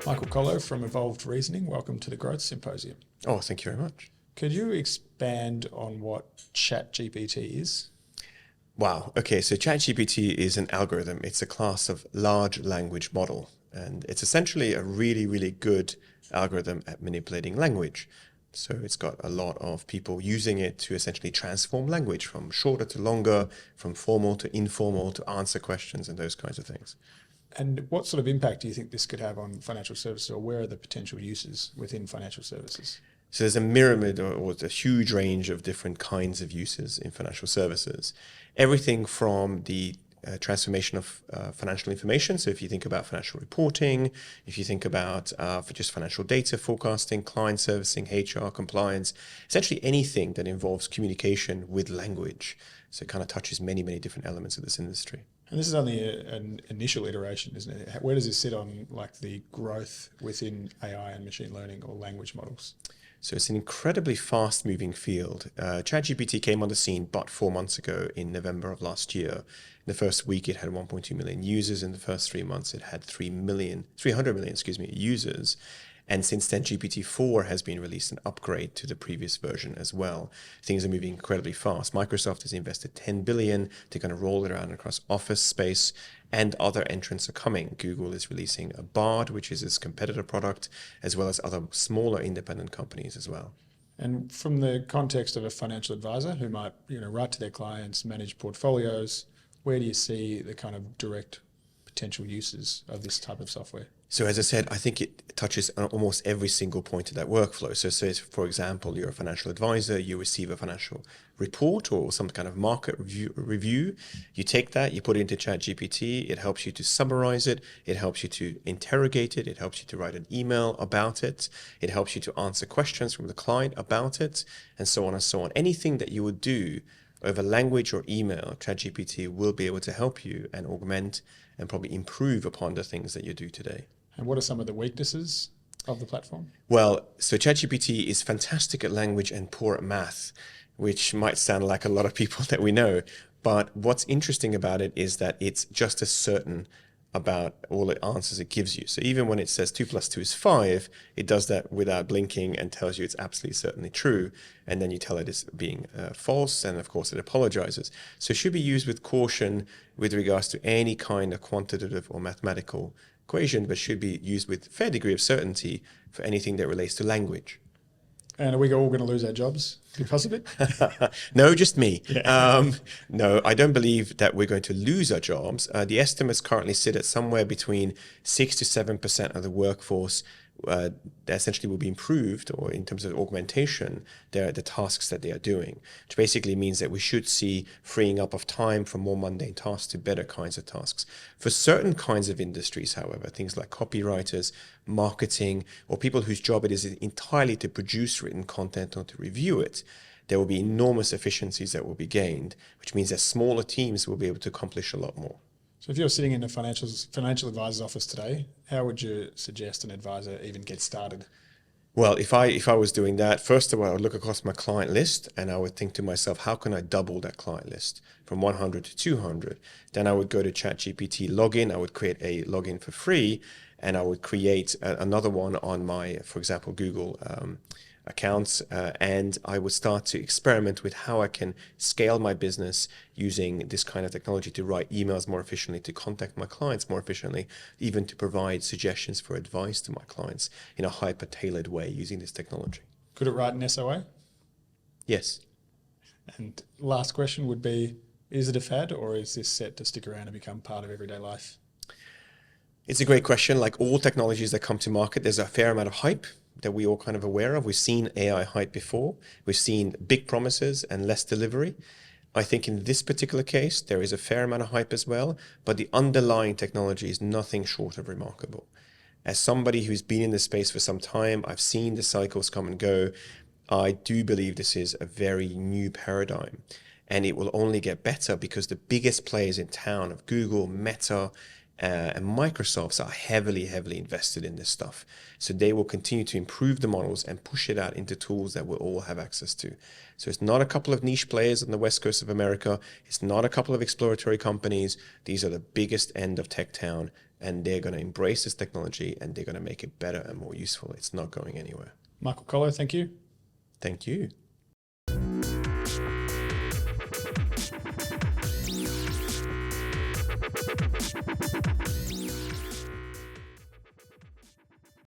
Michael Kollo from Evolved Reasoning, welcome to the Growth Symposium. Oh, thank you very much. Could you expand on what ChatGPT is? Wow. Okay, so ChatGPT is an algorithm. It's a class of large language model, and it's essentially a really, really good algorithm at manipulating language. So it's got a lot of people using it to essentially transform language from shorter to longer, from formal to informal, to answer questions and those kinds of things. And what sort of impact do you think this could have on financial services, or where are the potential uses within financial services? So there's a myriad or a huge range of different kinds of uses in financial services. Everything from the transformation of financial information. So if you think about financial reporting, if you think about for just financial data forecasting, client servicing, HR, compliance, essentially anything that involves communication with language. So it kind of touches many, many different elements of this industry. And this is only an initial iteration, isn't it? Where does this sit on like the growth within AI and machine learning or language models? So it's an incredibly fast-moving field. ChatGPT came on the scene but 4 months ago in November of last year. In the first week, it had 1.2 million users. In the first 3 months, it had 300 million users. And since then, GPT-4 has been released, an upgrade to the previous version as well. Things are moving incredibly fast. Microsoft has invested 10 billion to kind of roll it around across Office space, and other entrants are coming. Google is releasing a Bard, which is its competitor product, as well as other smaller independent companies as well. And from the context of a financial advisor who might, write to their clients, manage portfolios, where do you see the kind of direct potential uses of this type of software? So as I said, I think it touches on almost every single point of that workflow. So say, for example, you're a financial advisor, you receive a financial report or some kind of market review. You take that, you put it into ChatGPT, it helps you to summarize it, it helps you to interrogate it, it helps you to write an email about it, it helps you to answer questions from the client about it, and so on and so on. Anything that you would do over language or email, ChatGPT will be able to help you and augment and probably improve upon the things that you do today. And what are some of the weaknesses of the platform? Well, so ChatGPT is fantastic at language and poor at math, which might sound like a lot of people that we know. But what's interesting about it is that it's just as certain about all the answers it gives you. So even when it says 2 + 2 is 5, it does that without blinking and tells you it's absolutely certainly true. And then you tell it it's being false, and of course it apologizes. So it should be used with caution with regards to any kind of quantitative or mathematical equation, but should be used with a fair degree of certainty for anything that relates to language. And are we all going to lose our jobs because of it? No, just me. Yeah. No, I don't believe that we're going to lose our jobs. The estimates currently sit at somewhere between 6 to 7% of the workforce that essentially will be improved, or in terms of augmentation, the tasks that they are doing, which basically means that we should see freeing up of time from more mundane tasks to better kinds of tasks. For certain kinds of industries, however, things like copywriters, marketing, or people whose job it is entirely to produce written content or to review it, there will be enormous efficiencies that will be gained, which means that smaller teams will be able to accomplish a lot more. So if you're sitting in a financial advisor's office today, how would you suggest an advisor even get started? Well, if I was doing that, first of all, I would look across my client list and I would think to myself, how can I double that client list from 100 to 200? Then I would go to ChatGPT login. I would create a login for free, and I would create another one on my, for example, Google accounts, and I would start to experiment with how I can scale my business using this kind of technology to write emails more efficiently, to contact my clients more efficiently, even to provide suggestions for advice to my clients in a hyper-tailored way using this technology. Could it write an SOA? Yes. And last question would be, is it a fad, or is this set to stick around and become part of everyday life? It's a great question. Like all technologies that come to market, there's a fair amount of hype that we all kind of aware of. We've seen AI hype before. We've seen big promises and less delivery. I think in this particular case, there is a fair amount of hype as well, but the underlying technology is nothing short of remarkable. As somebody who's been in this space for some time, I've seen the cycles come and go. I do believe this is a very new paradigm, and it will only get better because the biggest players in town of Google, Meta, and Microsoft are heavily invested in this stuff. So they will continue to improve the models and push it out into tools that we'll all have access to. So it's not a couple of niche players on the west coast of America. It's not a couple of exploratory companies. These are the biggest end of tech town and they're going to embrace this technology and they're going to make it better and more useful. It's not going anywhere. Michael Kollo, thank you. Thank you.